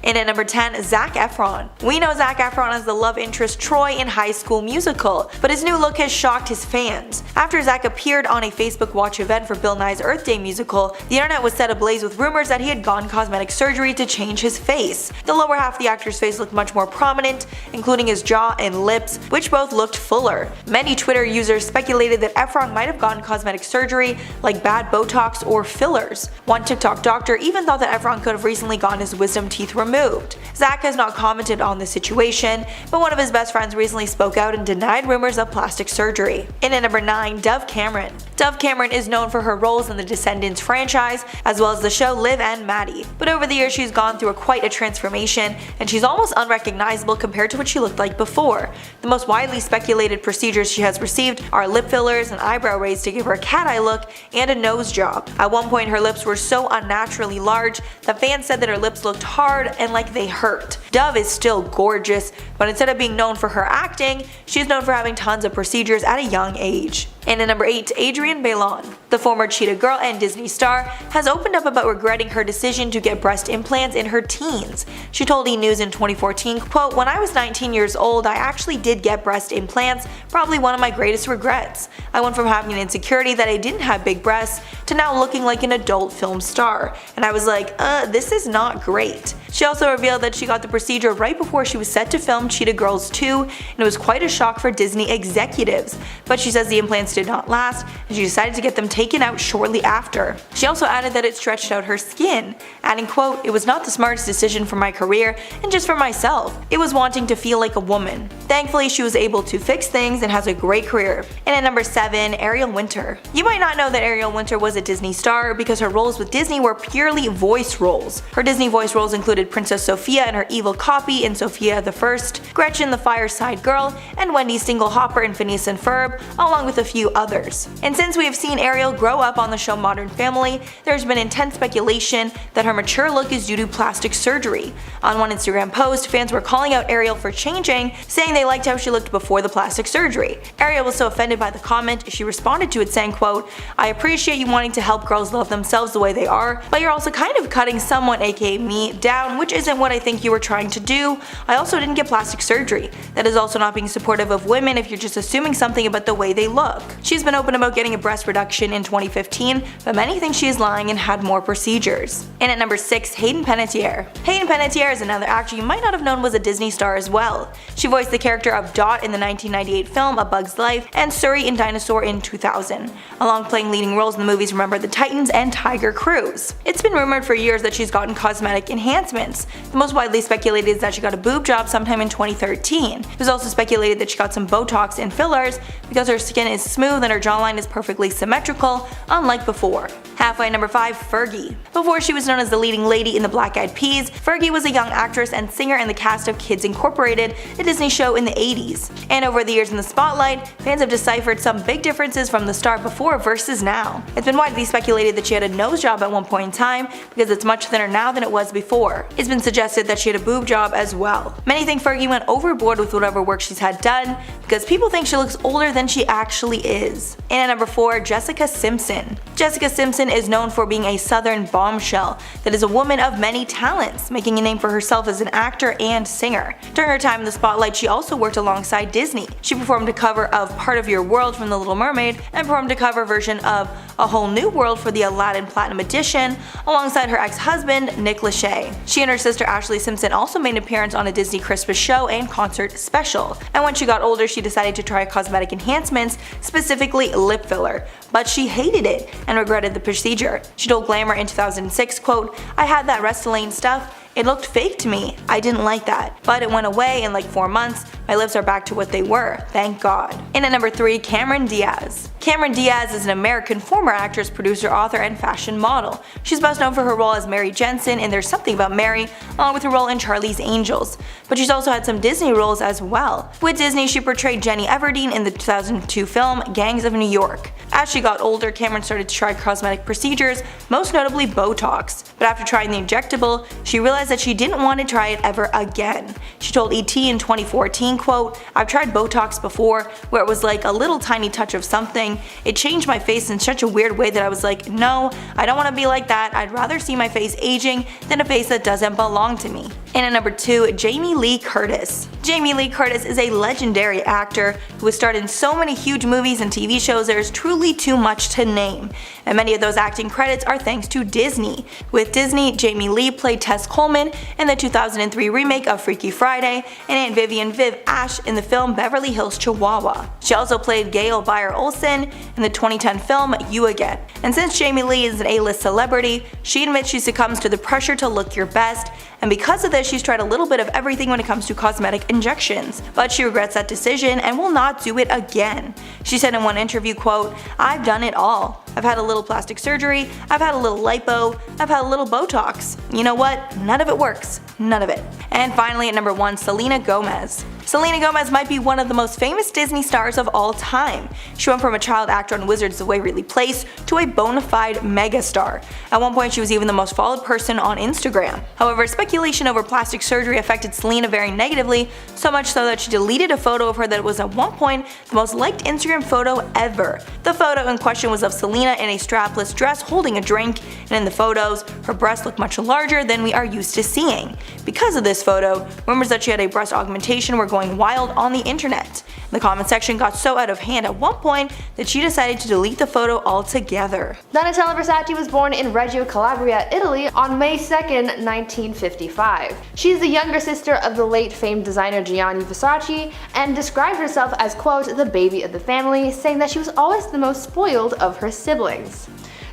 And at number 10, Zac Efron. We know Zac Efron as the love interest Troy in High School Musical, but his new look has shocked his fans. After Zac appeared on a Facebook Watch event for Bill Nye's Earth Day musical, the internet was set ablaze with rumors that he had gotten cosmetic surgery to change his face. The lower half of the actor's face looked much more prominent, including his jaw and lips, which both looked fuller. Many Twitter users speculated that Efron might have gotten cosmetic surgery, like bad Botox or fillers. One TikTok doctor even thought that Efron could have recently gotten his wisdom teeth removed. Zac has not commented on the situation, but one of his best friends recently spoke out and denied rumors of plastic surgery. And at number 9, Dove Cameron. Dove Cameron is known for her roles in the Descendants franchise, as well as the show Liv and Maddie. But over the years she's gone through quite a transformation, and she's almost unrecognizable compared to what she looked like before. The most widely speculated procedures she has received are lip fillers, and eyebrow raise to give her a cat eye look, and a nose job. At one point her lips were so unnaturally large that fans said that her lips looked hard and like they hurt. Dove is still gorgeous, but instead of being known for her acting, she's known for having tons of procedures at a young age. And at number 8, Adrienne Bailon. The former Cheetah Girl and Disney star has opened up about regretting her decision to get breast implants in her teens. She told E! News in 2014, quote, "When I was 19 years old, I actually did get breast implants, probably one of my greatest regrets. I went from having an insecurity that I didn't have big breasts to now looking like an adult film star. And I was like, this is not great." She also revealed that she got the procedure right before she was set to film Cheetah Girls 2, and it was quite a shock for Disney executives. But she says the implants did not last, and she decided to get them taken out shortly after. She also added that it stretched out her skin, adding, quote, "It was not the smartest decision for my career and just for myself. It was wanting to feel like a woman." Thankfully, she was able to fix things and has a great career. And at number 7, Ariel Winter. You might not know that Ariel Winter was a Disney star because her roles with Disney were purely voice roles. Her Disney voice roles included Princess Sophia and her evil copy in Sophia the First, Gretchen the Fireside Girl, and Wendy Stinglehopper in Phineas and Ferb, along with a few others. And since we have seen Ariel grow up on the show Modern Family, there's been intense speculation that her mature look is due to plastic surgery. On one Instagram post, fans were calling out Ariel for changing, saying they liked how she looked before the plastic surgery. Ariel was so offended by the comment, she responded to it saying, quote, "I appreciate you wanting to help girls love themselves the way they are, but you're also kind of cutting someone, aka me, down, which isn't what I think you were trying to do. I also didn't get plastic surgery. That is also not being supportive of women if you're just assuming something about the way they look." She's been open about getting a breast reduction in 2015, but many think she is lying and had more procedures. And at number 6, Hayden Panettiere. Hayden Panettiere is another actor you might not have known was a Disney star as well. She voiced the character of Dot in the 1998 film A Bug's Life and Suri in Dinosaur in 2000, along playing leading roles in the movies Remember the Titans and Tiger Cruise. It's been rumored for years that she's gotten cosmetic enhancements. The most widely speculated is that she got a boob job sometime in 2013. It was also speculated that she got some Botox and fillers because her skin is smooth and her jawline is perfectly symmetrical, unlike before. Halfway, number 5, Fergie. Before she was known as the leading lady in the Black Eyed Peas, Fergie was a young actress and singer in the cast of Kids Incorporated, a Disney show in the 80s. And over the years in the spotlight, fans have deciphered some big differences from the star before versus now. It's been widely speculated that she had a nose job at one point in time because it's much thinner now than it was before. It's been suggested that she had a boob job as well. Many think Fergie went overboard with whatever work she's had done because people think she looks older than she actually is. And at number 4, Jessica Simpson. Jessica Simpson is known for being a southern bombshell that is a woman of many talents, making a name for herself as an actor and singer. During her time in the spotlight, she also worked alongside Disney. She performed a cover of Part of Your World from The Little Mermaid and performed a cover version of A Whole New World for the Aladdin Platinum Edition alongside her ex-husband Nick Lachey. She and her sister Ashley Simpson also made an appearance on a Disney Christmas show and concert special. And when she got older, she decided to try cosmetic enhancements, specifically lip filler, but she hated it and regretted the procedure. She told Glamour in 2006, quote, "I had that Restylane stuff. It looked fake to me. I didn't like that. But it went away in like 4 months. My lips are back to what they were. Thank God." And at number 3, Cameron Diaz. Cameron Diaz is an American former actress, producer, author, and fashion model. She's best known for her role as Mary Jensen in There's Something About Mary, along with her role in Charlie's Angels. But she's also had some Disney roles as well. With Disney, she portrayed Jenny Everdeen in the 2002 film Gangs of New York. As she got older, Cameron started to try cosmetic procedures, most notably Botox. But after trying the injectable, she realized that she didn't want to try it ever again. She told ET in 2014, quote, "I've tried Botox before, where it was like a little tiny touch of something. It changed my face in such a weird way that I was like, no, I don't want to be like that. I'd rather see my face aging than a face that doesn't belong to me." And at number 2, Jamie Lee Curtis. Jamie Lee Curtis is a legendary actor who has starred in so many huge movies and TV shows there is truly too much to name. And many of those acting credits are thanks to Disney. With Disney, Jamie Lee played Tess Coleman in the 2003 remake of Freaky Friday and Aunt Vivian Viv Ash in the film Beverly Hills Chihuahua. She also played Gail Bayer Olsen in the 2010 film You Again. And since Jamie Lee is an A-list celebrity, she admits she succumbs to the pressure to look your best, and because of this she's tried a little bit of everything when it comes to cosmetic injections, but she regrets that decision and will not do it again. She said in one interview, quote, "I've done it all. I've had a little plastic surgery, I've had a little lipo, I've had a little Botox. You know what? None of it works. None of it." And finally at number 1, Selena Gomez. Selena Gomez might be one of the most famous Disney stars of all time. She went from a child actor on Wizards of Waverly Place to a bona fide megastar. At one point she was even the most followed person on Instagram. However, speculation over plastic surgery affected Selena very negatively, so much so that she deleted a photo of her that was at one point the most liked Instagram photo ever. The photo in question was of Selena in a strapless dress holding a drink, and in the photos, her breasts look much larger than we are used to seeing. Because of this photo, rumors that she had a breast augmentation were going wild on the internet. The comment section got so out of hand at one point that she decided to delete the photo altogether. Donatella Versace was born in Reggio Calabria, Italy on May 2nd, 1955. She is the younger sister of the late famed designer Gianni Versace and described herself as, quote, "the baby of the family," saying that she was always the most spoiled of her siblings.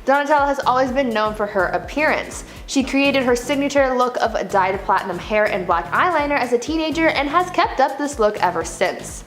Donatella has always been known for her appearance. She created her signature look of dyed platinum hair and black eyeliner as a teenager and has kept up this look ever since.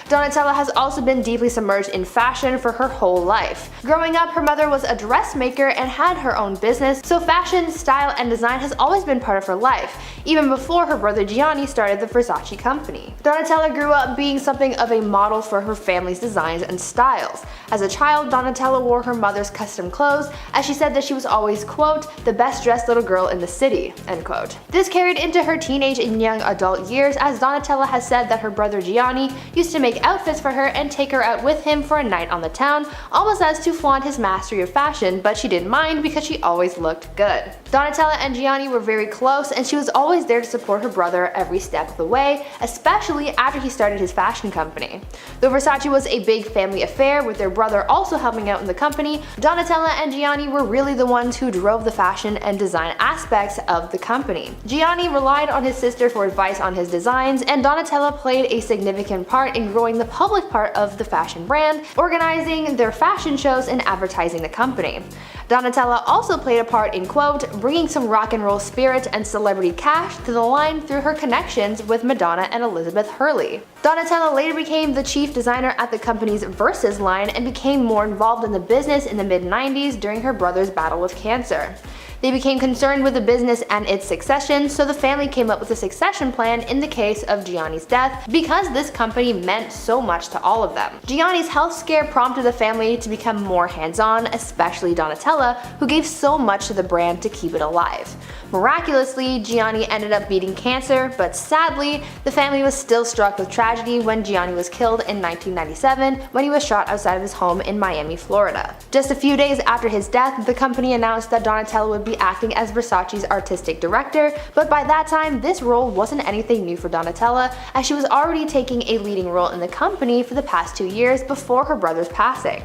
Donatella has also been deeply submerged in fashion for her whole life. Growing up, her mother was a dressmaker and had her own business, so fashion, style, and design has always been part of her life, even before her brother Gianni started the Versace company. Donatella grew up being something of a model for her family's designs and styles. As a child, Donatella wore her mother's custom clothes, as she said that she was always, quote, "the best dressed little girl in the city," end quote. This carried into her teenage and young adult years, as Donatella has said that her brother Gianni used to make outfits for her and take her out with him for a night on the town, almost as to flaunt his mastery of fashion, but she didn't mind because she always looked good. Donatella and Gianni were very close, and she was always there to support her brother every step of the way, especially after he started his fashion company. Though Versace was a big family affair, with their brother also helping out in the company, Donatella and Gianni were really the ones who drove the fashion and design aspects of the company. Gianni relied on his sister for advice on his designs, and Donatella played a significant part in growing the public part of the fashion brand, organizing their fashion shows and advertising the company. Donatella also played a part in, quote, bringing some rock and roll spirit and celebrity cash to the line through her connections with Madonna and Elizabeth Hurley. Donatella later became the chief designer at the company's Versace line and became more involved in the business in the mid-90s during her brother's battle with cancer. They became concerned with the business and its succession, so the family came up with a succession plan in the case of Gianni's death because this company meant so much to all of them. Gianni's health scare prompted the family to become more hands-on, especially Donatella, who gave so much to the brand to keep it alive. Miraculously, Gianni ended up beating cancer, but sadly, the family was still struck with tragedy when Gianni was killed in 1997 when he was shot outside of his home in Miami, Florida. Just a few days after his death, the company announced that Donatella would be acting as Versace's artistic director, but by that time, this role wasn't anything new for Donatella, as she was already taking a leading role in the company for the past 2 years before her brother's passing.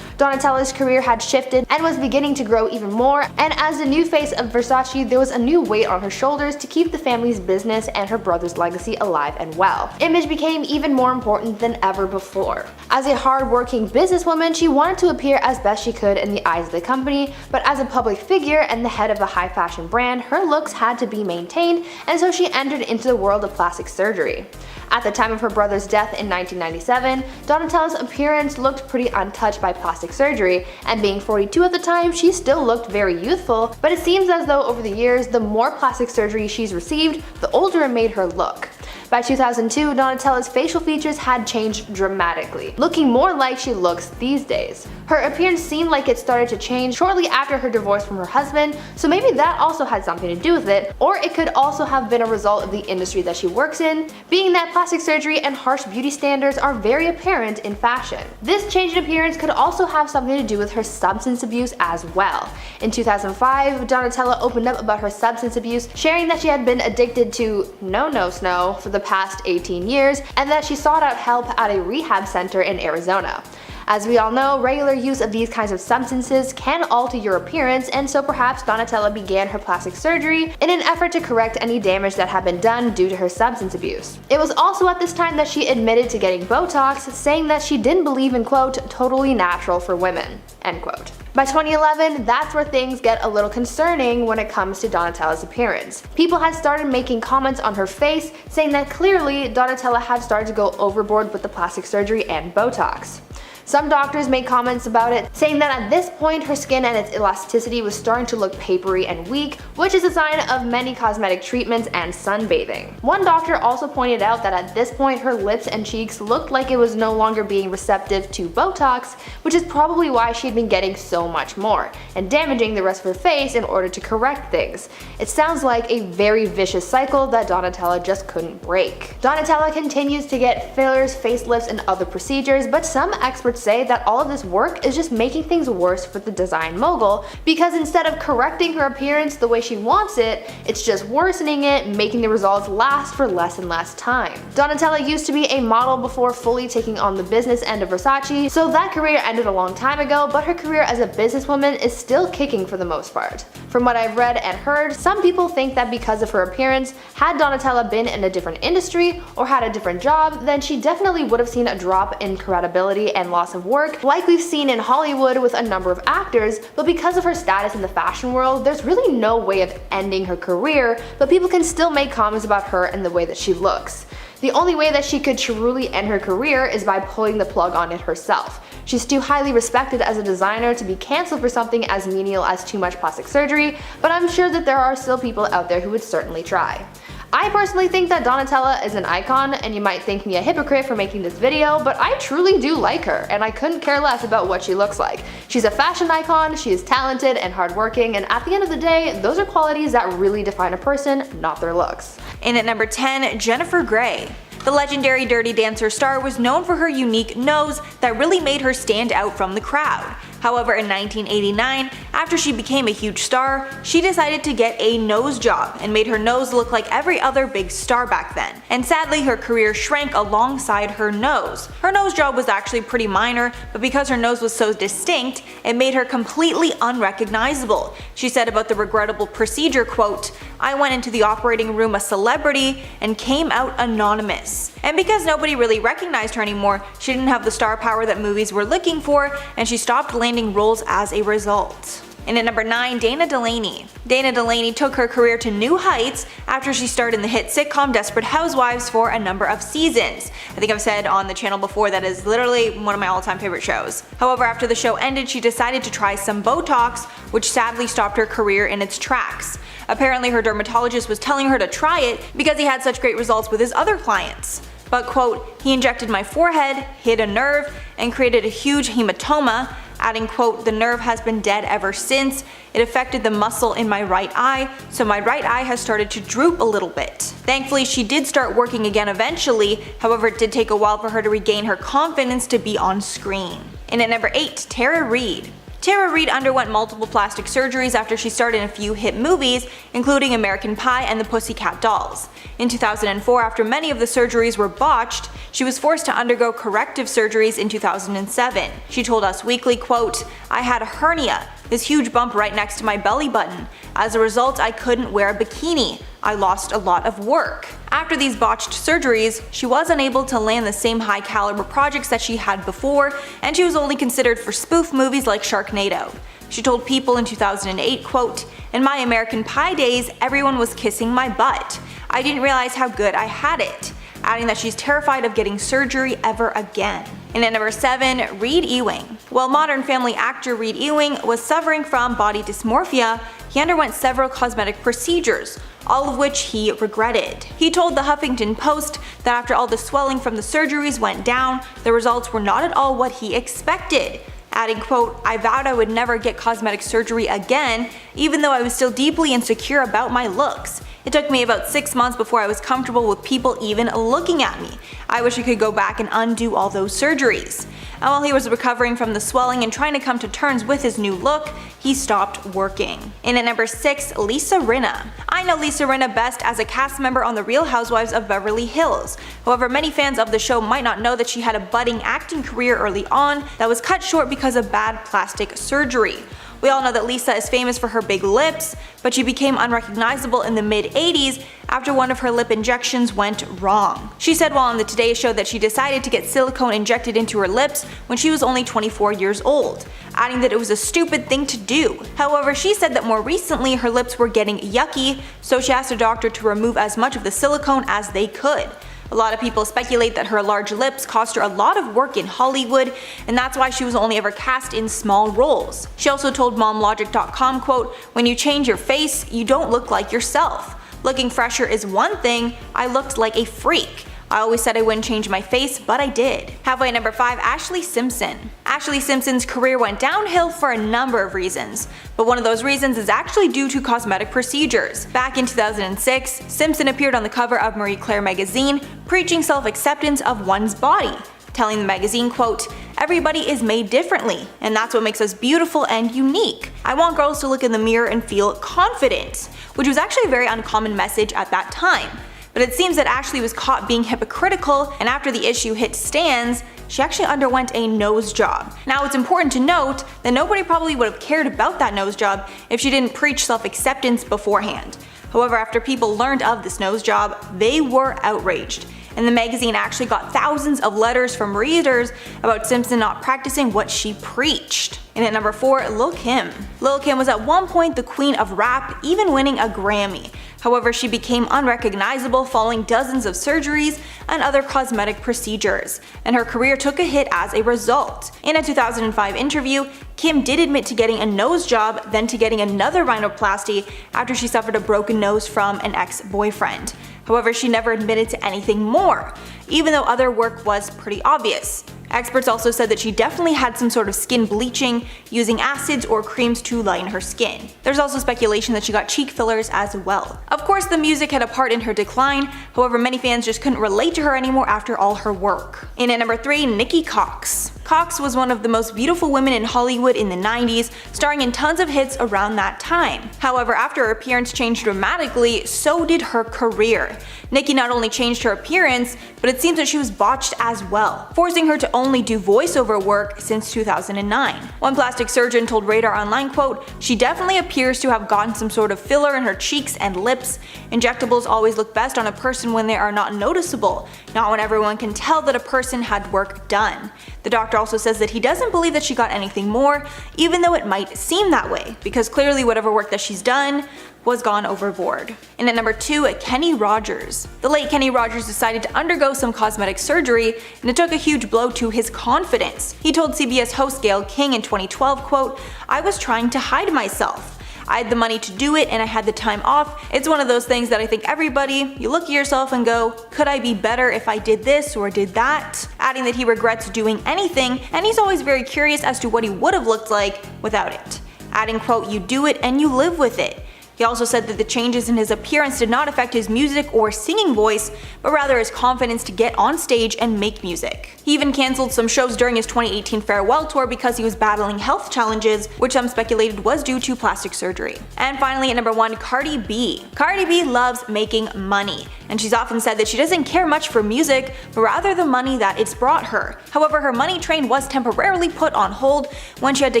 Donatella's career had shifted and was beginning to grow even more, and as the new face of Versace, there was a new weight on her shoulders to keep the family's business and her brother's legacy alive and well. Image became even more important than ever before. As a hard-working businesswoman, she wanted to appear as best she could in the eyes of the company, but as a public figure and the head of a high-fashion brand, her looks had to be maintained, and so she entered into the world of plastic surgery. At the time of her brother's death in 1997, Donatella's appearance looked pretty untouched by plastic surgery, and being 42 at the time, she still looked very youthful, but it seems as though over the years, the more plastic surgery she's received, the older it made her look. By 2002, Donatella's facial features had changed dramatically, looking more like she looks these days. Her appearance seemed like it started to change shortly after her divorce from her husband, so maybe that also had something to do with it, or it could also have been a result of the industry that she works in, being that plastic surgery and harsh beauty standards are very apparent in fashion. This change in appearance could also have something to do with her substance abuse as well. In 2005, Donatella opened up about her substance abuse, sharing that she had been addicted to no for the past 18 years and that she sought out help at a rehab center in Arizona. As we all know, regular use of these kinds of substances can alter your appearance, and so perhaps Donatella began her plastic surgery in an effort to correct any damage that had been done due to her substance abuse. It was also at this time that she admitted to getting Botox, saying that she didn't believe in quote, totally natural for women, end quote. By 2011, that's where things get a little concerning when it comes to Donatella's appearance. People had started making comments on her face, saying that clearly Donatella had started to go overboard with the plastic surgery and Botox. Some doctors made comments about it, saying that at this point her skin and its elasticity was starting to look papery and weak, which is a sign of many cosmetic treatments and sunbathing. One doctor also pointed out that at this point her lips and cheeks looked like it was no longer being receptive to Botox, which is probably why she'd been getting so much more, and damaging the rest of her face in order to correct things. It sounds like a very vicious cycle that Donatella just couldn't break. Donatella continues to get fillers, facelifts, and other procedures, but some experts say that all of this work is just making things worse for the design mogul, because instead of correcting her appearance the way she wants it, it's just worsening it, making the results last for less and less time. Donatella used to be a model before fully taking on the business end of Versace, so that career ended a long time ago, but her career as a businesswoman is still kicking for the most part. From what I've read and heard, some people think that because of her appearance, had Donatella been in a different industry or had a different job, then she definitely would have seen a drop in credibility and loss of work, like we've seen in Hollywood with a number of actors, but because of her status in the fashion world, there's really no way of ending her career, but people can still make comments about her and the way that she looks. The only way that she could truly end her career is by pulling the plug on it herself. She's too highly respected as a designer to be cancelled for something as menial as too much plastic surgery, but I'm sure that there are still people out there who would certainly try. I personally think that Donatella is an icon, and you might think me a hypocrite for making this video, but I truly do like her, and I couldn't care less about what she looks like. She's a fashion icon, she is talented and hardworking, and at the end of the day, those are qualities that really define a person, not their looks. In at number 10, Jennifer Grey. The legendary Dirty Dancer star was known for her unique nose that really made her stand out from the crowd. However, in 1989, after she became a huge star, she decided to get a nose job and made her nose look like every other big star back then. And sadly, her career shrank alongside her nose. Her nose job was actually pretty minor, but because her nose was so distinct, it made her completely unrecognizable. She said about the regrettable procedure, quote, "I went into the operating room a celebrity and came out anonymous." And because nobody really recognized her anymore, she didn't have the star power that movies were looking for, and she stopped landing roles as a result. And at number 9, Dana Delaney. Dana Delaney took her career to new heights after she starred in the hit sitcom Desperate Housewives for a number of seasons. I think I've said on the channel before that is literally one of my all-time favorite shows. However, after the show ended, she decided to try some Botox, which sadly stopped her career in its tracks. Apparently her dermatologist was telling her to try it because he had such great results with his other clients. But quote, "He injected my forehead, hit a nerve, and created a huge hematoma," adding quote, "The nerve has been dead ever since. It affected the muscle in my right eye, so my right eye has started to droop a little bit." Thankfully, she did start working again eventually, however it did take a while for her to regain her confidence to be on screen. And at number 8, Tara Reid. Tara Reid underwent multiple plastic surgeries after she starred in a few hit movies, including American Pie and the Pussycat Dolls. In 2004, after many of the surgeries were botched, she was forced to undergo corrective surgeries in 2007. She told Us Weekly, quote, "I had a hernia, this huge bump right next to my belly button. As a result, I couldn't wear a bikini. I lost a lot of work." After these botched surgeries, she was unable to land the same high caliber projects that she had before, and she was only considered for spoof movies like Sharknado. She told People in 2008, quote, "In my American Pie days, everyone was kissing my butt. I didn't realize how good I had it," adding that she's terrified of getting surgery ever again. And at number 7, Reed Ewing. While Modern Family actor Reed Ewing was suffering from body dysmorphia, he underwent several cosmetic procedures, all of which he regretted. He told the Huffington Post that after all the swelling from the surgeries went down, the results were not at all what he expected, adding, quote, "I vowed I would never get cosmetic surgery again, even though I was still deeply insecure about my looks. It took me about 6 months before I was comfortable with people even looking at me. I wish I could go back and undo all those surgeries." And while he was recovering from the swelling and trying to come to terms with his new look, he stopped working. In at number 6, Lisa Rinna. I know Lisa Rinna best as a cast member on The Real Housewives of Beverly Hills. However, many fans of the show might not know that she had a budding acting career early on that was cut short because of bad plastic surgery. We all know that Lisa is famous for her big lips, but she became unrecognizable in the mid-80s after one of her lip injections went wrong. She said while on the Today Show that she decided to get silicone injected into her lips when she was only 24 years old, adding that it was a stupid thing to do. However, she said that more recently her lips were getting yucky, so she asked a doctor to remove as much of the silicone as they could. A lot of people speculate that her large lips cost her a lot of work in Hollywood, and that's why she was only ever cast in small roles. She also told MomLogic.com, quote, "When you change your face, you don't look like yourself. Looking fresher is one thing, I looked like a freak. I always said I wouldn't change my face, but I did." Halfway at number 5, Ashley Simpson. Ashley Simpson's career went downhill for a number of reasons, but one of those reasons is actually due to cosmetic procedures. Back in 2006, Simpson appeared on the cover of Marie Claire magazine, preaching self-acceptance of one's body, telling the magazine, quote, "Everybody is made differently, and that's what makes us beautiful and unique. I want girls to look in the mirror and feel confident," which was actually a very uncommon message at that time. But it seems that Ashley was caught being hypocritical, and after the issue hit stands, she actually underwent a nose job. Now it's important to note that nobody probably would have cared about that nose job if she didn't preach self-acceptance beforehand. However, after people learned of this nose job, they were outraged, and the magazine actually got thousands of letters from readers about Simpson not practicing what she preached. And at number 4, Lil Kim. Lil Kim was at one point the queen of rap, even winning a Grammy. However, she became unrecognizable following dozens of surgeries and other cosmetic procedures, and her career took a hit as a result. In a 2005 interview, Kim did admit to getting a nose job, then to getting another rhinoplasty after she suffered a broken nose from an ex-boyfriend. However, she never admitted to anything more, even though other work was pretty obvious. Experts also said that she definitely had some sort of skin bleaching, using acids or creams to lighten her skin. There's also speculation that she got cheek fillers as well. Of course, the music had a part in her decline, however many fans just couldn't relate to her anymore after all her work. In at number 3, Nikki Cox. Cox was one of the most beautiful women in Hollywood in the 90s, starring in tons of hits around that time. However, after her appearance changed dramatically, so did her career. Nikki not only changed her appearance, but it seems that she was botched as well, forcing her to only do voiceover work since 2009. One plastic surgeon told Radar Online, quote, "She definitely appears to have gotten some sort of filler in her cheeks and lips. Injectables always look best on a person when they are not noticeable, not when everyone can tell that a person had work done." The doctor also says that he doesn't believe that she got anything more, even though it might seem that way, because clearly whatever work that she's done was gone overboard. And at number 2, Kenny Rogers. The late Kenny Rogers decided to undergo some cosmetic surgery, and it took a huge blow to his confidence. He told CBS host Gayle King in 2012, quote, "I was trying to hide myself. I had the money to do it and I had the time off. It's one of those things that I think everybody, you look at yourself and go, could I be better if I did this or did that?" Adding that he regrets doing anything, and he's always very curious as to what he would have looked like without it. Adding, quote, "You do it and you live with it." He also said that the changes in his appearance did not affect his music or singing voice, but rather his confidence to get on stage and make music. He even cancelled some shows during his 2018 farewell tour because he was battling health challenges, which some speculated was due to plastic surgery. And finally at number 1, Cardi B. Cardi B loves making money, and she's often said that she doesn't care much for music, but rather the money that it's brought her. However, her money train was temporarily put on hold when she had to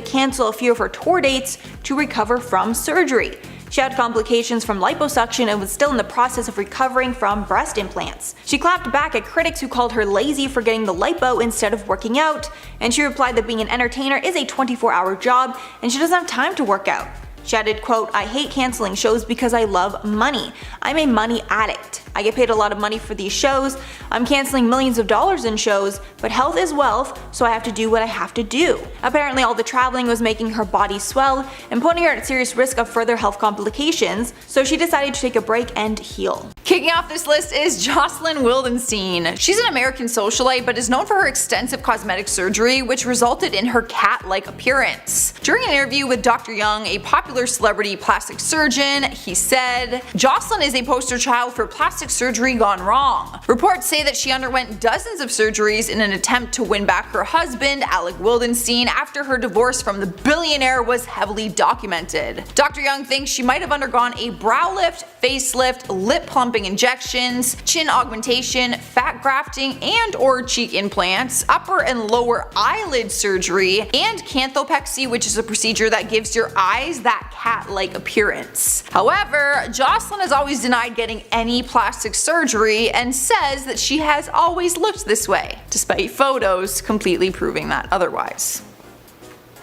cancel a few of her tour dates to recover from surgery. She had complications from liposuction and was still in the process of recovering from breast implants. She clapped back at critics who called her lazy for getting the lipo instead of working out, and she replied that being an entertainer is a 24-hour job and she doesn't have time to work out. She added, quote, "I hate canceling shows because I love money. I'm a money addict. I get paid a lot of money for these shows. I'm canceling millions of dollars in shows, but health is wealth, so I have to do what I have to do." Apparently all the traveling was making her body swell and putting her at serious risk of further health complications, so she decided to take a break and heal. Kicking off this list is Jocelyn Wildenstein. She's an American socialite but is known for her extensive cosmetic surgery which resulted in her cat-like appearance. During an interview with Dr. Young, a popular celebrity plastic surgeon, he said, "Jocelyn is a poster child for plastic surgery gone wrong." Reports say that she underwent dozens of surgeries in an attempt to win back her husband, Alec Wildenstein, after her divorce from the billionaire was heavily documented. Dr. Young thinks she might have undergone a brow lift, facelift, lip plumping injections, chin augmentation, fat grafting and or cheek implants, upper and lower eyelid surgery, and canthopexy, which is a procedure that gives your eyes that cat-like appearance. However, Jocelyn has always denied getting any plastic surgery and says that she has always looked this way, despite photos completely proving that otherwise.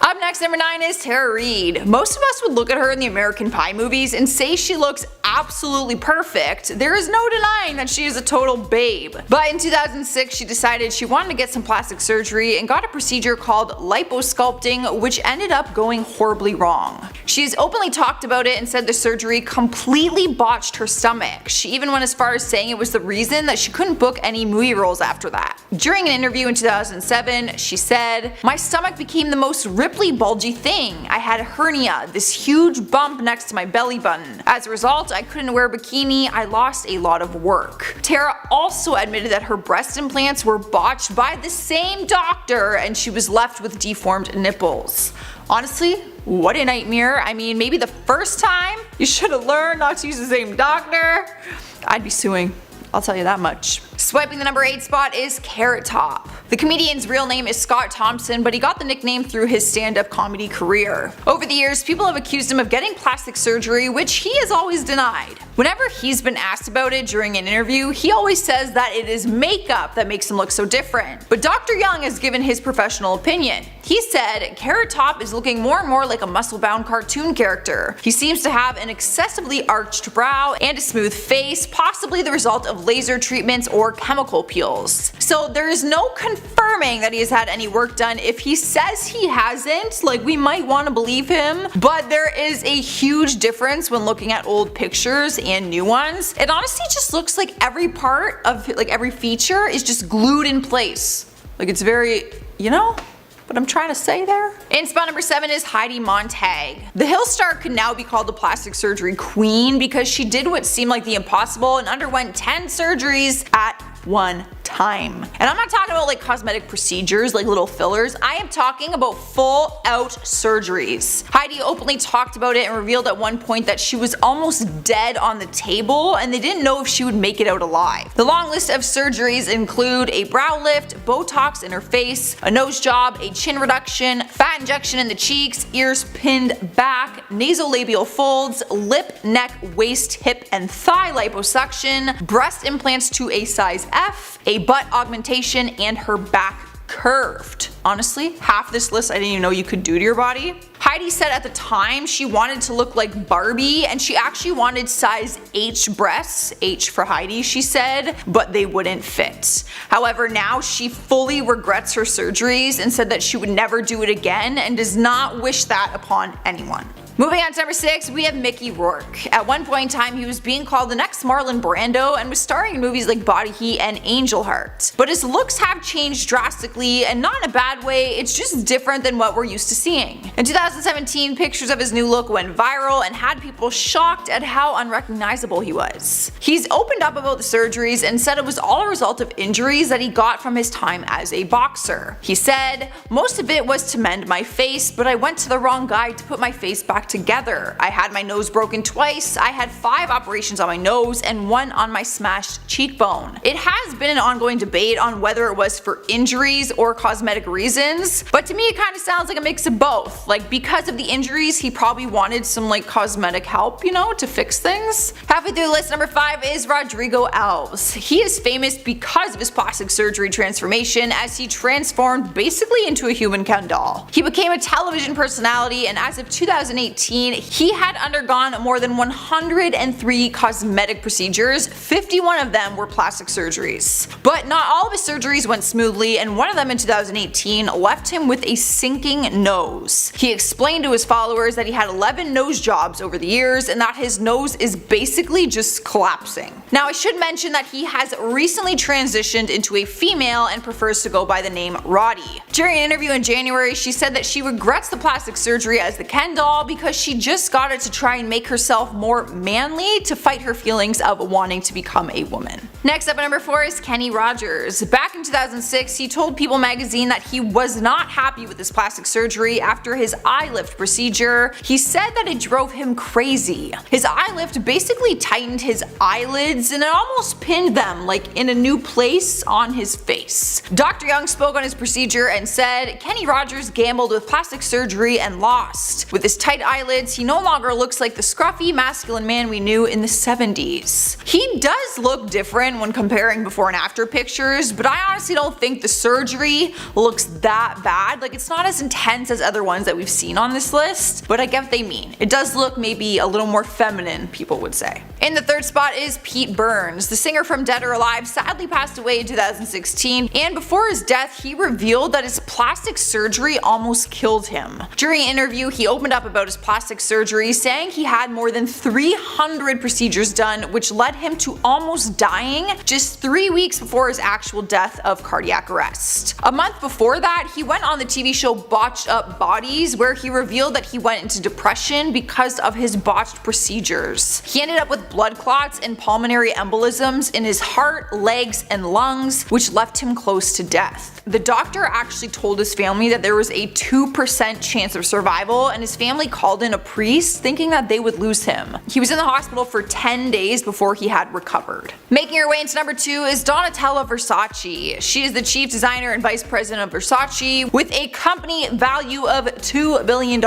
Up next, number 9 is Tara Reid. Most of us would look at her in the American Pie movies and say she looks absolutely perfect. There is no denying that she is a total babe. But in 2006 she decided she wanted to get some plastic surgery and got a procedure called liposculpting, which ended up going horribly wrong. She has openly talked about it and said the surgery completely botched her stomach. She even went as far as saying it was the reason that she couldn't book any movie roles after that. During an interview in 2007, she said, "My stomach became the most ripply bulgy thing. I had a hernia, this huge bump next to my belly button. As a result, I couldn't wear a bikini. I lost a lot of work." Tara also admitted that her breast implants were botched by the same doctor and she was left with deformed nipples. Honestly, what a nightmare. I mean, maybe the first time you should have learned not to use the same doctor. I'd be suing. I'll tell you that much. Swiping the number 8 spot is Carrot Top. The comedian's real name is Scott Thompson, but he got the nickname through his stand-up comedy career. Over the years, people have accused him of getting plastic surgery, which he has always denied. Whenever he's been asked about it during an interview, he always says that it is makeup that makes him look so different. But Dr. Young has given his professional opinion. He said, "Carrot Top is looking more and more like a muscle-bound cartoon character. He seems to have an excessively arched brow and a smooth face, possibly the result of laser treatments or chemical peels." So there is no confirming that he has had any work done. If he says he hasn't, like, we might want to believe him, but there is a huge difference when looking at old pictures and new ones. It honestly just looks like every part of, like, every feature is just glued in place. Like, it's very, you know what I'm trying to say there? In spot number 7 is Heidi Montag. The Hill star could now be called the plastic surgery queen because she did what seemed like the impossible and underwent 10 surgeries at one time. And I'm not talking about like cosmetic procedures like little fillers, I am talking about full out surgeries. Heidi openly talked about it and revealed at one point that she was almost dead on the table and they didn't know if she would make it out alive. The long list of surgeries include a brow lift, Botox in her face, a nose job, a chin reduction, fat injection in the cheeks, ears pinned back, nasolabial folds, lip, neck, waist, hip, and thigh liposuction, breast implants to a size F, a butt augmentation, and her back curved. Honestly, half this list I didn't even know you could do to your body. Heidi said at the time she wanted to look like Barbie and she actually wanted size H breasts, H for Heidi she said, but they wouldn't fit. However, now she fully regrets her surgeries and said that she would never do it again and does not wish that upon anyone. Moving on to number 6, we have Mickey Rourke. At one point in time, he was being called the next Marlon Brando and was starring in movies like Body Heat and Angel Heart. But his looks have changed drastically, and not in a bad way, it's just different than what we're used to seeing. In 2017, pictures of his new look went viral and had people shocked at how unrecognizable he was. He's opened up about the surgeries and said it was all a result of injuries that he got from his time as a boxer. He said, "Most of it was to mend my face, but I went to the wrong guy to put my face back together. I had my nose broken twice, I had 5 operations on my nose and 1 on my smashed cheekbone." It has been an ongoing debate on whether it was for injuries or cosmetic reasons, but to me it kind of sounds like a mix of both. Like, because of the injuries he probably wanted some like cosmetic help, you know, to fix things. Halfway through the list, number 5 is Rodrigo Alves. He is famous because of his plastic surgery transformation as he transformed basically into a human Ken doll. He became a television personality and as of 2018 2018, he had undergone more than 103 cosmetic procedures, 51 of them were plastic surgeries. But not all of his surgeries went smoothly, and one of them in 2018 left him with a sinking nose. He explained to his followers that he had 11 nose jobs over the years and that his nose is basically just collapsing. Now I should mention that he has recently transitioned into a female and prefers to go by the name Roddy. During an interview in January, she said that she regrets the plastic surgery as the Ken doll because she just got it to try and make herself more manly to fight her feelings of wanting to become a woman. Next up at number 4 is Kenny Rogers. Back in 2006, he told People magazine that he was not happy with his plastic surgery after his eye lift procedure. He said that it drove him crazy. His eye lift basically tightened his eyelids and it almost pinned them like in a new place on his face. Dr. Young spoke on his procedure and said, Kenny Rogers gambled with plastic surgery and lost. With his tight eyelids, he no longer looks like the scruffy masculine man we knew in the 70s. He does look different when comparing before and after pictures, but I honestly don't think the surgery looks that bad. Like, it's not as intense as other ones that we've seen on this list, but I get what they mean. It does look maybe a little more feminine, people would say. In the third spot is Pete Burns. The singer from Dead or Alive sadly passed away in 2016, and before his death he revealed that his plastic surgery almost killed him. During an interview, he opened up about his plastic surgery, saying he had more than 300 procedures done, which led him to almost dying just 3 weeks before his actual death of cardiac arrest. A month before that, he went on the TV show Botched Bodies, where he revealed that he went into depression because of his botched procedures. He ended up with blood clots and pulmonary embolisms in his heart, legs, and lungs, which left him close to death. The doctor actually told his family that there was a 2% chance of survival, and his family called in a priest thinking that they would lose him. He was in the hospital for 10 days before he had recovered. Making her way into number 2 is Donatella Versace. She is the chief designer and vice president of Versace with a company value of $2 billion.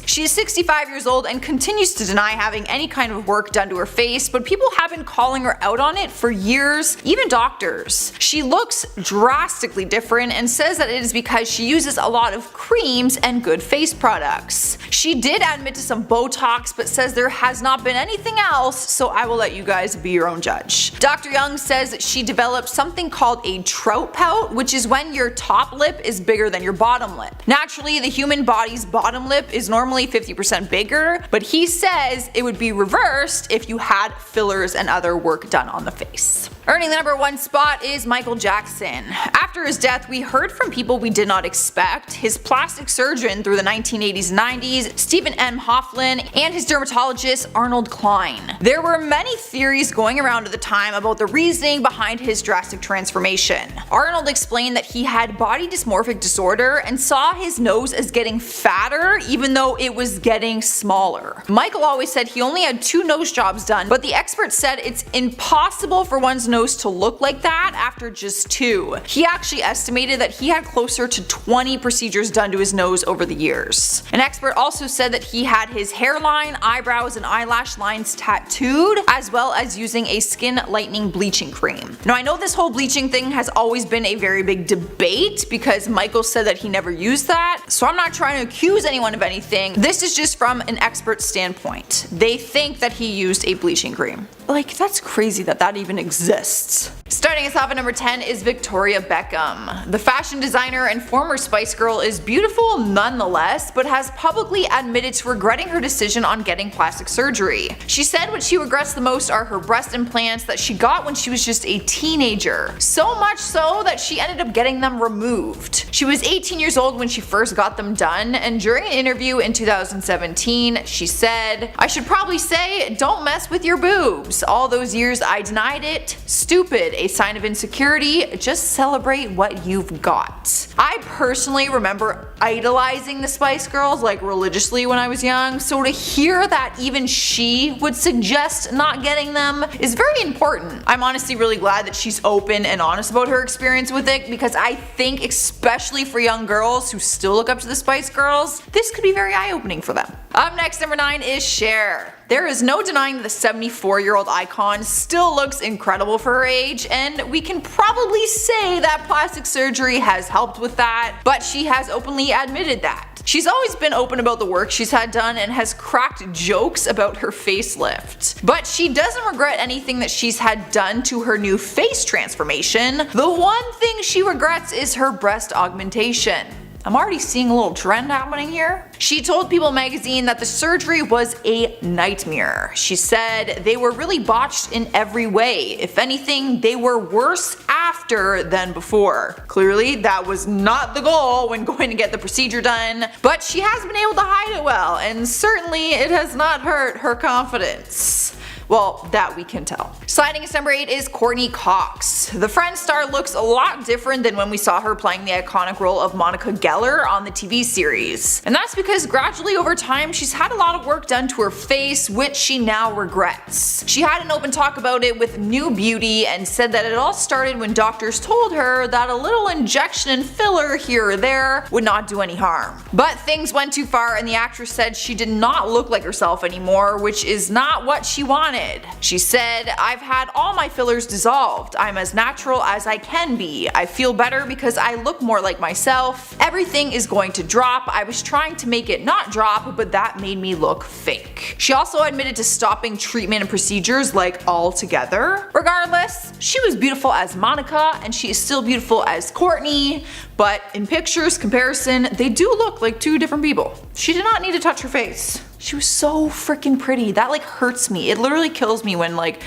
She is 65 years old and continues to deny having any kind of work done to her face, but people have been calling her out on it for years, even doctors. She looks drastically different and says that it is because she uses a lot of creams and good face products. She did admit to some Botox, but says there has not been anything else, so I will let you guys be your own judge. Dr. Young says that she developed something called a trout pout, which is when your top lip is bigger than your bottom lip. Naturally, the human body's bottom lip is normally 50% bigger, but he says it would be reversed if you had fillers and other work done on the face. Earning the number 1 spot is Michael Jackson. After his death, we heard from people we did not expect. His plastic surgeon through the 1980s and 90s, Stephen M. Hoffman, and his dermatologist Arnold Klein. There were many theories going around at the time about the reasoning behind his drastic transformation. Arnold explained that he had body dysmorphic disorder and saw his nose as getting fatter even though it was getting smaller. Michael always said he only had 2 nose jobs done, but the experts said it's impossible for one's nose to look like that after just 2. He actually estimated that he had closer to 20 procedures done to his nose over the years. An expert also said that he had his hairline, eyebrows, and eyelash lines tattooed, as well as using a skin lightening bleaching cream. Now I know this whole bleaching thing has always been a very big debate because Michael said that he never used that, so I'm not trying to accuse anyone of anything. This is just from an expert standpoint. They think that he used a bleaching cream. Like, that's crazy that that even exists. Starting us off at number 10 is Victoria Beckham. The fashion designer and former Spice Girl is beautiful nonetheless, but has publicly admitted to regretting her decision on getting plastic surgery. She said what she regrets the most are her breast implants that she got when she was just a teenager. So much so that she ended up getting them removed. She was 18 years old when she first got them done, and during an interview in 2017, she said, "I should probably say, don't mess with your boobs. All those years I denied it. Stupid. A sign of insecurity. Just celebrate what you've got." I personally remember idolizing the Spice Girls like religiously when I was young, so to hear that even she would suggest not getting them is very important. I'm honestly really glad that she's open and honest about her experience with it, because I think especially for young girls who still look up to the Spice Girls, this could be very eye-opening for them. Up next, number 9 is Cher. There is no denying that the 74-year-old icon still looks incredible for her age, and we can probably say that plastic surgery has helped with that, but she has openly admitted that. She's always been open about the work she's had done and has cracked jokes about her facelift. But she doesn't regret anything that she's had done to her new face transformation. The one thing she regrets is her breast augmentation. I'm already seeing a little trend happening here. She told People magazine that the surgery was a nightmare. She said they were really botched in every way. If anything, they were worse after than before. Clearly, that was not the goal when going to get the procedure done, but she has been able to hide it well, and certainly it has not hurt her confidence. Well, that we can tell. Sliding at number 8 is Courtney Cox. The Friends star looks a lot different than when we saw her playing the iconic role of Monica Geller on the TV series. And that's because gradually over time she's had a lot of work done to her face, which she now regrets. She had an open talk about it with New Beauty and said that it all started when doctors told her that a little injection and filler here or there would not do any harm. But things went too far and the actress said she did not look like herself anymore, which is not what she wanted. She said, "I've had all my fillers dissolved. I'm as natural as I can be. I feel better because I look more like myself. Everything is going to drop. I was trying to make it not drop, but that made me look fake." She also admitted to stopping treatment and procedures like altogether. Regardless, she was beautiful as Monica and she is still beautiful as Courtney, but in pictures comparison, they do look like two different people. She did not need to touch her face. She was so freaking pretty. That like hurts me. It literally kills me when like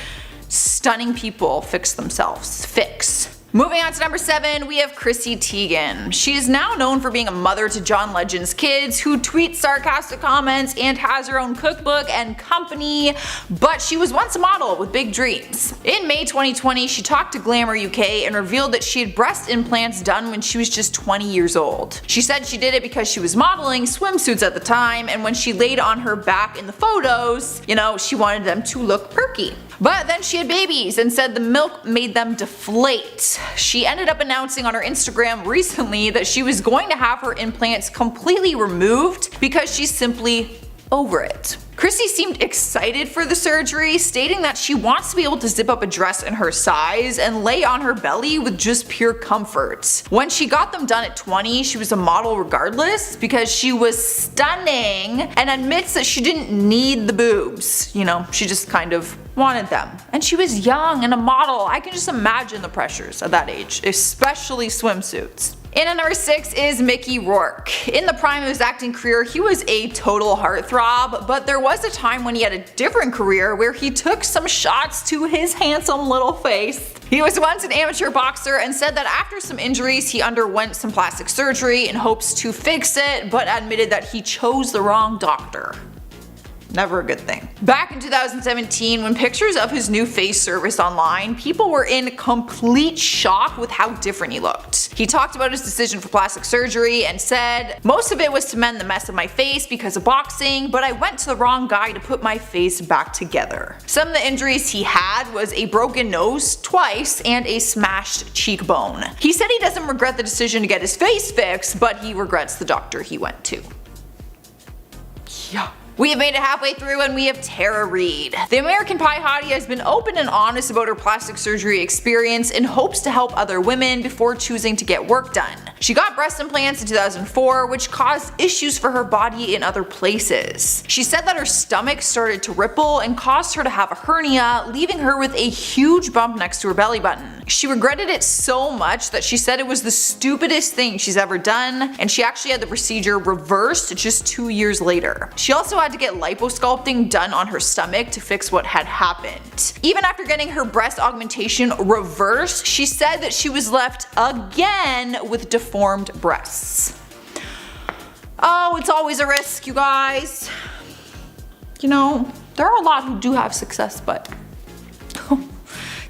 stunning people fix themselves. Moving on to number 7, we have Chrissy Teigen. She is now known for being a mother to John Legend's kids, who tweets sarcastic comments and has her own cookbook and company, but she was once a model with big dreams. In May 2020, she talked to Glamour UK and revealed that she had breast implants done when she was just 20 years old. She said she did it because she was modeling swimsuits at the time, and when she laid on her back in the photos, you know, she wanted them to look perky. But then she had babies and said the milk made them deflate. She ended up announcing on her Instagram recently that she was going to have her implants completely removed because she's simply over it. Chrissy seemed excited for the surgery, stating that she wants to be able to zip up a dress in her size and lay on her belly with just pure comfort. When she got them done at 20, she was a model regardless because she was stunning, and admits that she didn't need the boobs. You know, she just kind of wanted them. And she was young and a model. I can just imagine the pressures at that age, especially swimsuits. And at number 6 is Mickey Rourke. In the prime of his acting career, he was a total heartthrob, but there was a time when he had a different career where he took some shots to his handsome little face. He was once an amateur boxer and said that after some injuries he underwent some plastic surgery in hopes to fix it, but admitted that he chose the wrong doctor. Never a good thing. Back in 2017, when pictures of his new face surfaced online, people were in complete shock with how different he looked. He talked about his decision for plastic surgery and said, "Most of it was to mend the mess of my face because of boxing, but I went to the wrong guy to put my face back together." Some of the injuries he had was a broken nose twice and a smashed cheekbone. He said he doesn't regret the decision to get his face fixed, but he regrets the doctor he went to. Yeah. We have made it halfway through and we have Tara Reid. The American Pie hottie has been open and honest about her plastic surgery experience in hopes to help other women before choosing to get work done. She got breast implants in 2004, which caused issues for her body in other places. She said that her stomach started to ripple and caused her to have a hernia, leaving her with a huge bump next to her belly button. She regretted it so much that she said it was the stupidest thing she's ever done, and she actually had the procedure reversed just 2 years later. She also had to get liposculpting done on her stomach to fix what had happened. Even after getting her breast augmentation reversed, she said that she was left again with deformed breasts. Oh, it's always a risk, you guys. You know, there are a lot who do have success, but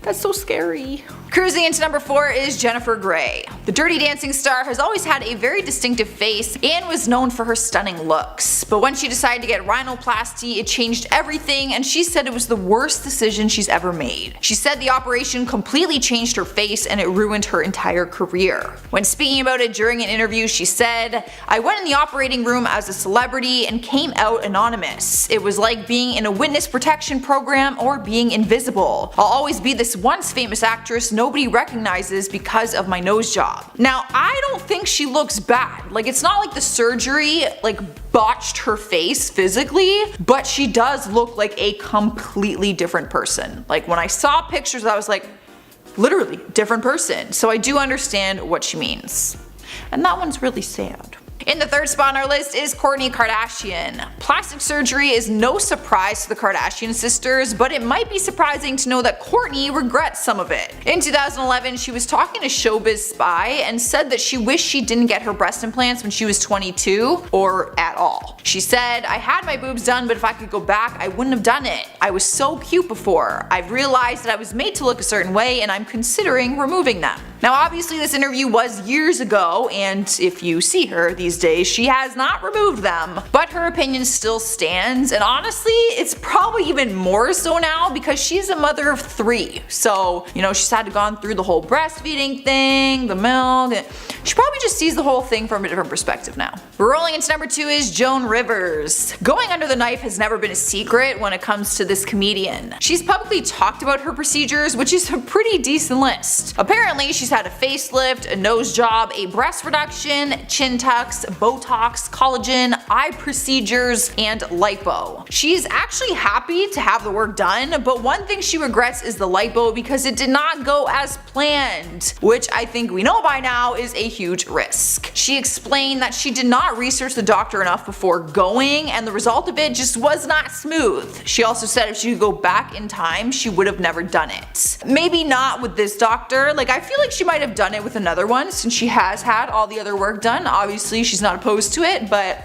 that's so scary. Cruising into number 4 is Jennifer Grey. The Dirty Dancing star has always had a very distinctive face and was known for her stunning looks. But when she decided to get rhinoplasty, it changed everything, and she said it was the worst decision she's ever made. She said the operation completely changed her face and it ruined her entire career. When speaking about it during an interview, she said, "I went in the operating room as a celebrity and came out anonymous. It was like being in a witness protection program or being invisible. I'll always be the this once famous actress nobody recognizes because of my nose job. Now, I don't think she looks bad. Like, it's not like the surgery botched her face physically, but she does look like a completely different person. Like, when I saw pictures, I was like, literally different person. So I do understand what she means. And that one's really sad. In the third spot on our list is Kourtney Kardashian. Plastic surgery is no surprise to the Kardashian sisters, but it might be surprising to know that Kourtney regrets some of it. In 2011, she was talking to Showbiz Spy and said that she wished she didn't get her breast implants when she was 22, or at all. She said, "I had my boobs done, but if I could go back, I wouldn't have done it. I was so cute before. I've realized that I was made to look a certain way and I'm considering removing them." Now, obviously this interview was years ago, and if you see her these days, she has not removed them, but her opinion still stands, and honestly, it's probably even more so now because she's a mother of 3. So, she's had to gone through the whole breastfeeding thing, the milk, she probably just sees the whole thing from a different perspective now. Rolling into number 2 is Joan Rivers. Going under the knife has never been a secret when it comes to this comedian. She's publicly talked about her procedures, which is a pretty decent list. Apparently, she's had a facelift, a nose job, a breast reduction, chin tucks, Botox, collagen, eye procedures, and lipo. She's actually happy to have the work done, but one thing she regrets is the lipo because it did not go as planned, which I think we know by now is a huge risk. She explained that she did not research the doctor enough before going, and the result of it just was not smooth. She also said if she could go back in time, she would have never done it. Maybe not with this doctor. I feel like she might have done it with another one since she has had all the other work done. Obviously, she's not opposed to it, but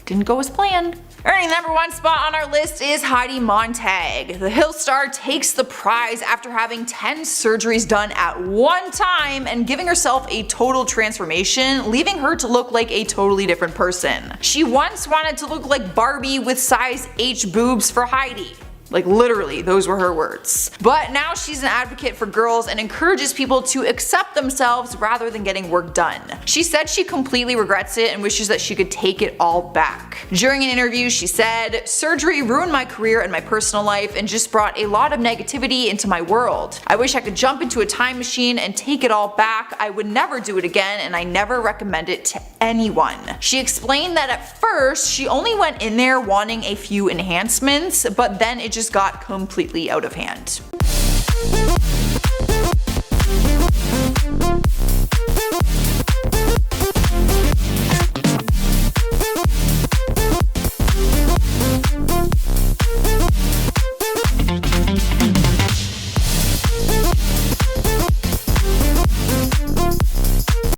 didn't go as planned. Earning the number 1 spot on our list is Heidi Montag. The Hill star takes the prize after having 10 surgeries done at one time and giving herself a total transformation, leaving her to look like a totally different person. She once wanted to look like Barbie with size H boobs for Heidi. Literally, those were her words. But now she's an advocate for girls and encourages people to accept themselves rather than getting work done. She said she completely regrets it and wishes that she could take it all back. During an interview, she said, "Surgery ruined my career and my personal life and just brought a lot of negativity into my world. I wish I could jump into a time machine and take it all back. I would never do it again and I never recommend it to anyone." She explained that at first, she only went in there wanting a few enhancements, but then it just got completely out of hand.